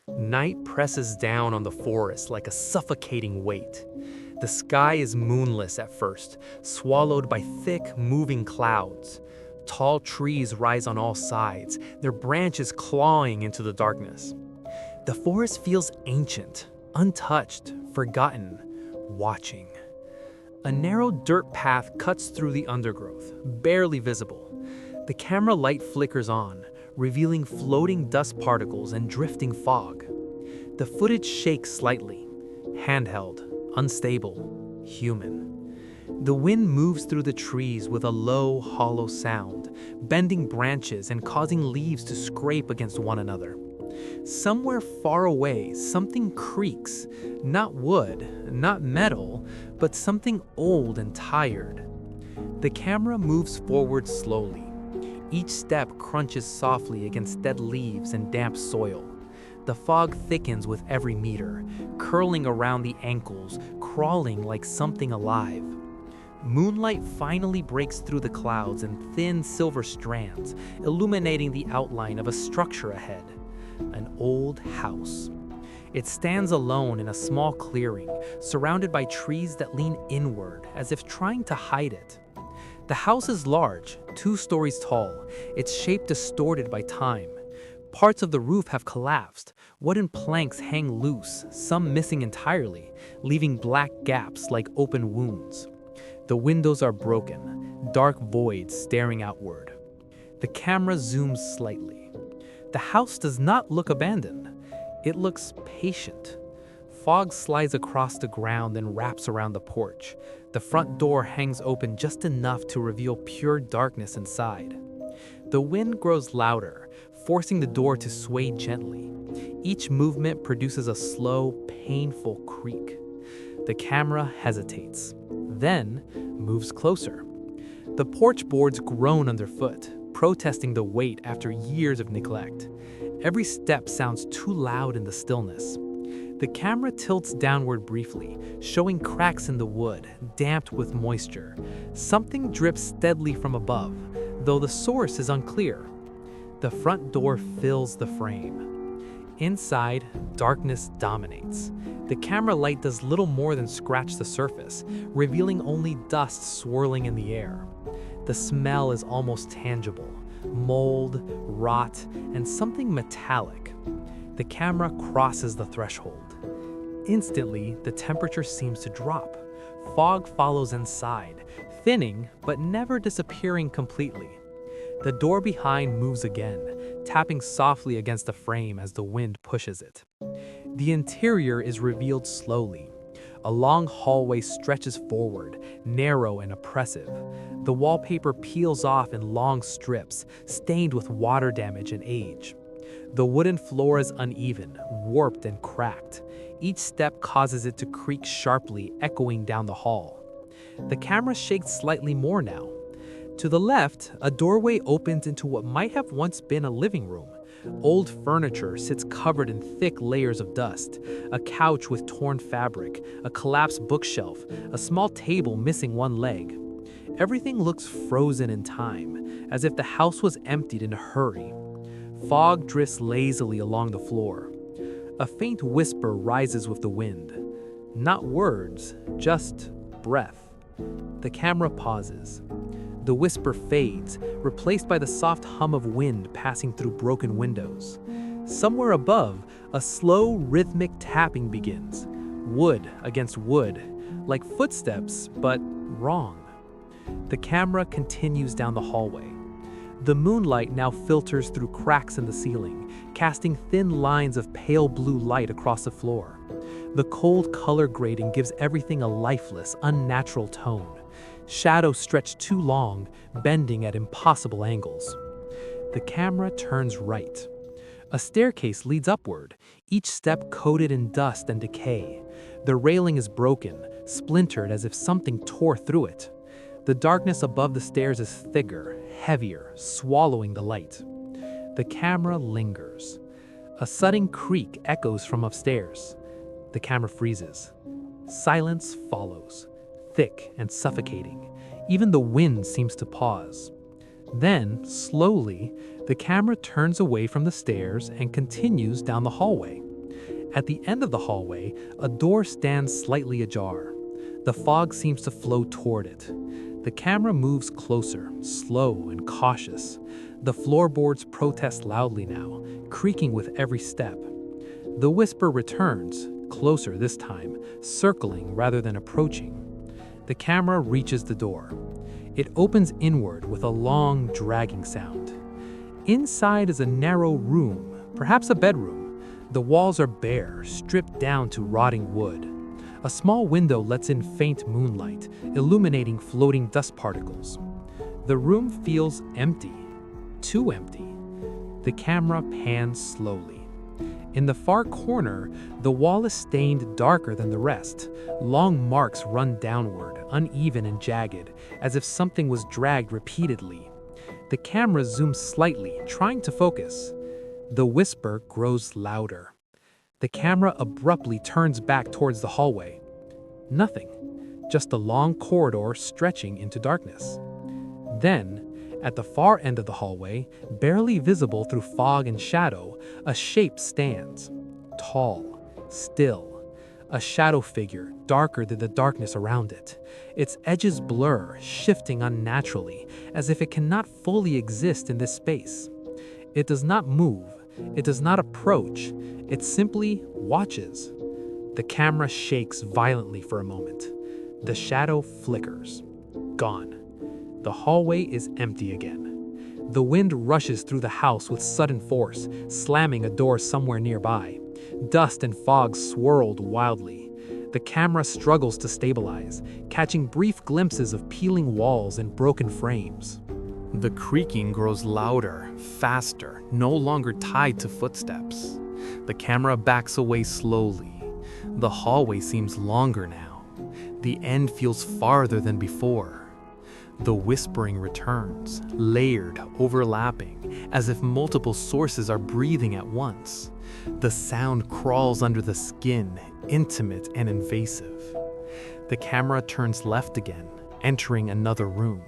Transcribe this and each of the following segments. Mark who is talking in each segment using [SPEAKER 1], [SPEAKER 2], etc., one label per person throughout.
[SPEAKER 1] Night presses down on the forest like a suffocating weight. The sky is moonless at first, swallowed by thick, moving clouds. Tall trees rise on all sides, their branches clawing into the darkness. The forest feels ancient, untouched, forgotten, watching. A narrow dirt path cuts through the undergrowth, barely visible. The camera light flickers on, revealing floating dust particles and drifting fog. The footage shakes slightly, handheld, unstable, human. The wind moves through the trees with a low, hollow sound, bending branches and causing leaves to scrape against one another. Somewhere far away, something creaks, not wood, not metal, but something old and tired. The camera moves forward slowly. Each step crunches softly against dead leaves and damp soil. The fog thickens with every meter, curling around the ankles, crawling like something alive. Moonlight finally breaks through the clouds in thin silver strands, illuminating the outline of a structure ahead. An old house. It stands alone in a small clearing, surrounded by trees that lean inward as if trying to hide it. The house is large, 2 stories tall, its shape distorted by time. Parts of the roof have collapsed, wooden planks hang loose, some missing entirely, leaving black gaps like open wounds. The windows are broken, dark voids staring outward. The camera zooms slightly. The house does not look abandoned. It looks patient. Fog slides across the ground and wraps around the porch. The front door hangs open just enough to reveal pure darkness inside. The wind grows louder, forcing the door to sway gently. Each movement produces a slow, painful creak. The camera hesitates, then moves closer. The porch boards groan underfoot, protesting the weight after years of neglect. Every step sounds too loud in the stillness. The camera tilts downward briefly, showing cracks in the wood, damped with moisture. Something drips steadily from above, though the source is unclear. The front door fills the frame. Inside, darkness dominates. The camera light does little more than scratch the surface, revealing only dust swirling in the air. The smell is almost tangible, mold, rot, and something metallic. The camera crosses the threshold. Instantly, the temperature seems to drop. Fog follows inside, thinning but never disappearing completely. The door behind moves again, tapping softly against the frame as the wind pushes it. The interior is revealed slowly. A long hallway stretches forward, narrow and oppressive. The wallpaper peels off in long strips, stained with water damage and age. The wooden floor is uneven, warped and cracked. Each step causes it to creak sharply, echoing down the hall. The camera shakes slightly more now. To the left, a doorway opens into what might have once been a living room. Old furniture sits covered in thick layers of dust. A couch with torn fabric, a collapsed bookshelf, a small table missing one leg. Everything looks frozen in time, as if the house was emptied in a hurry. Fog drifts lazily along the floor. A faint whisper rises with the wind. Not words, just breath. The camera pauses. The whisper fades, replaced by the soft hum of wind passing through broken windows. Somewhere above, a slow, rhythmic tapping begins. Wood against wood, like footsteps, but wrong. The camera continues down the hallway. The moonlight now filters through cracks in the ceiling, casting thin lines of pale blue light across the floor. The cold color grading gives everything a lifeless, unnatural tone. Shadows stretch too long, bending at impossible angles. The camera turns right. A staircase leads upward, each step coated in dust and decay. The railing is broken, splintered as if something tore through it. The darkness above the stairs is thicker, heavier, swallowing the light. The camera lingers. A sudden creak echoes from upstairs. The camera freezes. Silence follows, thick and suffocating. Even the wind seems to pause. Then, slowly, the camera turns away from the stairs and continues down the hallway. At the end of the hallway, a door stands slightly ajar. The fog seems to flow toward it. The camera moves closer, slow and cautious. The floorboards protest loudly now, creaking with every step. The whisper returns, closer this time, circling rather than approaching. The camera reaches the door. It opens inward with a long, dragging sound. Inside is a narrow room, perhaps a bedroom. The walls are bare, stripped down to rotting wood. A small window lets in faint moonlight, illuminating floating dust particles. The room feels empty, too empty. The camera pans slowly. In the far corner, the wall is stained darker than the rest. Long marks run downward, uneven and jagged, as if something was dragged repeatedly. The camera zooms slightly, trying to focus. The whisper grows louder. The camera abruptly turns back towards the hallway. Nothing, just a long corridor stretching into darkness. Then, at the far end of the hallway, barely visible through fog and shadow, a shape stands. Tall, still. A shadow figure, darker than the darkness around it. Its edges blur, shifting unnaturally, as if it cannot fully exist in this space. It does not move. It does not approach. It simply watches. The camera shakes violently for a moment. The shadow flickers. Gone. The hallway is empty again. The wind rushes through the house with sudden force, slamming a door somewhere nearby. Dust and fog swirled wildly. The camera struggles to stabilize, catching brief glimpses of peeling walls and broken frames. The creaking grows louder, faster, no longer tied to footsteps. The camera backs away slowly. The hallway seems longer now. The end feels farther than before. The whispering returns, layered, overlapping, as if multiple sources are breathing at once. The sound crawls under the skin, intimate and invasive. The camera turns left again, entering another room.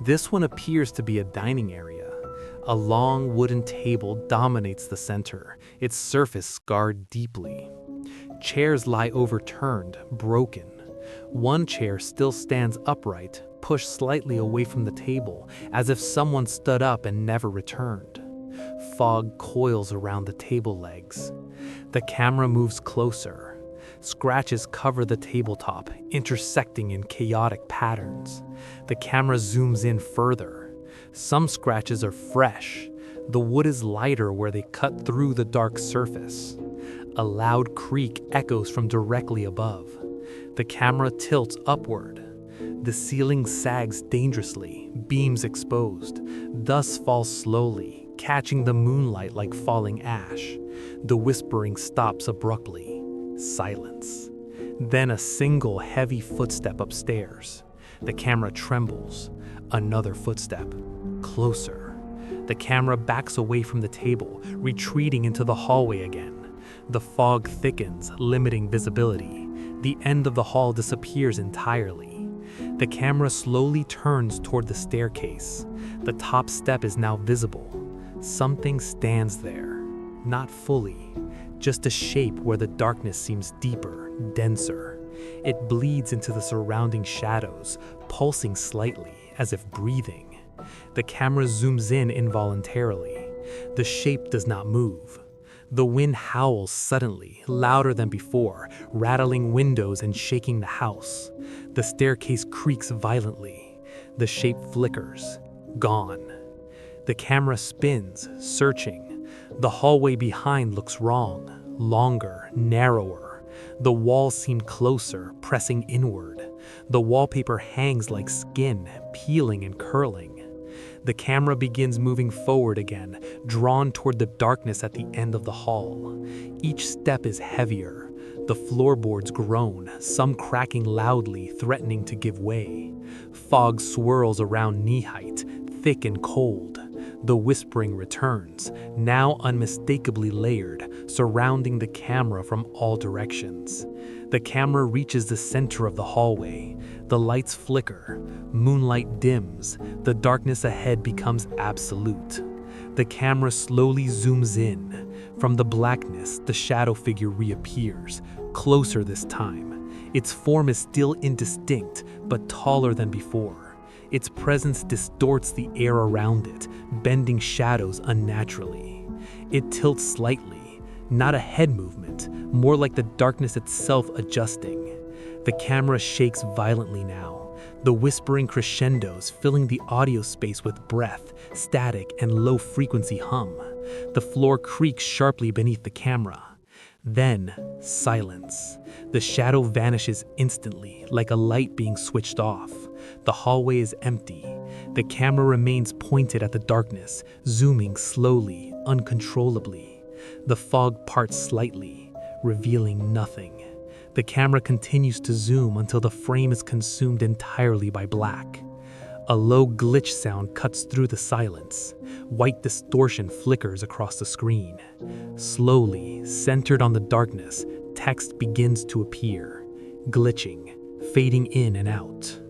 [SPEAKER 1] This one appears to be a dining area. A long wooden table dominates the center, its surface scarred deeply. Chairs lie overturned, broken. One chair still stands upright, pushed slightly away from the table, as if someone stood up and never returned. Fog coils around the table legs. The camera moves closer. Scratches cover the tabletop, intersecting in chaotic patterns. The camera zooms in further. Some scratches are fresh. The wood is lighter where they cut through the dark surface. A loud creak echoes from directly above. The camera tilts upward. The ceiling sags dangerously, beams exposed. Dust falls slowly, catching the moonlight like falling ash. The whispering stops abruptly. Silence. Then a single heavy footstep upstairs. The camera trembles. Another footstep. Closer. The camera backs away from the table, retreating into the hallway again. The fog thickens, limiting visibility. The end of the hall disappears entirely. The camera slowly turns toward the staircase. The top step is now visible. Something stands there. Not fully. Just a shape where the darkness seems deeper, denser. It bleeds into the surrounding shadows, pulsing slightly, as if breathing. The camera zooms in involuntarily. The shape does not move. The wind howls suddenly, louder than before, rattling windows and shaking the house. The staircase creaks violently. The shape flickers. Gone. The camera spins, searching. The hallway behind looks wrong. Longer, narrower. The walls seem closer, pressing inward. The wallpaper hangs like skin, peeling and curling. The camera begins moving forward again, drawn toward the darkness at the end of the hall. Each step is heavier. The floorboards groan, some cracking loudly, threatening to give way. Fog swirls around knee-height, thick and cold. The whispering returns, now unmistakably layered, surrounding the camera from all directions. The camera reaches the center of the hallway. The lights flicker. Moonlight dims. The darkness ahead becomes absolute. The camera slowly zooms in. From the blackness, the shadow figure reappears, closer this time. Its form is still indistinct, but taller than before. Its presence distorts the air around it, bending shadows unnaturally. It tilts slightly, not a head movement, more like the darkness itself adjusting. The camera shakes violently now, the whispering crescendos filling the audio space with breath, static, and low-frequency hum. The floor creaks sharply beneath the camera. Then, silence. The shadow vanishes instantly, like a light being switched off. The hallway is empty. The camera remains pointed at the darkness, zooming slowly, uncontrollably. The fog parts slightly, revealing nothing. The camera continues to zoom until the frame is consumed entirely by black. A low glitch sound cuts through the silence. White distortion flickers across the screen. Slowly, centered on the darkness, text begins to appear, glitching, fading in and out.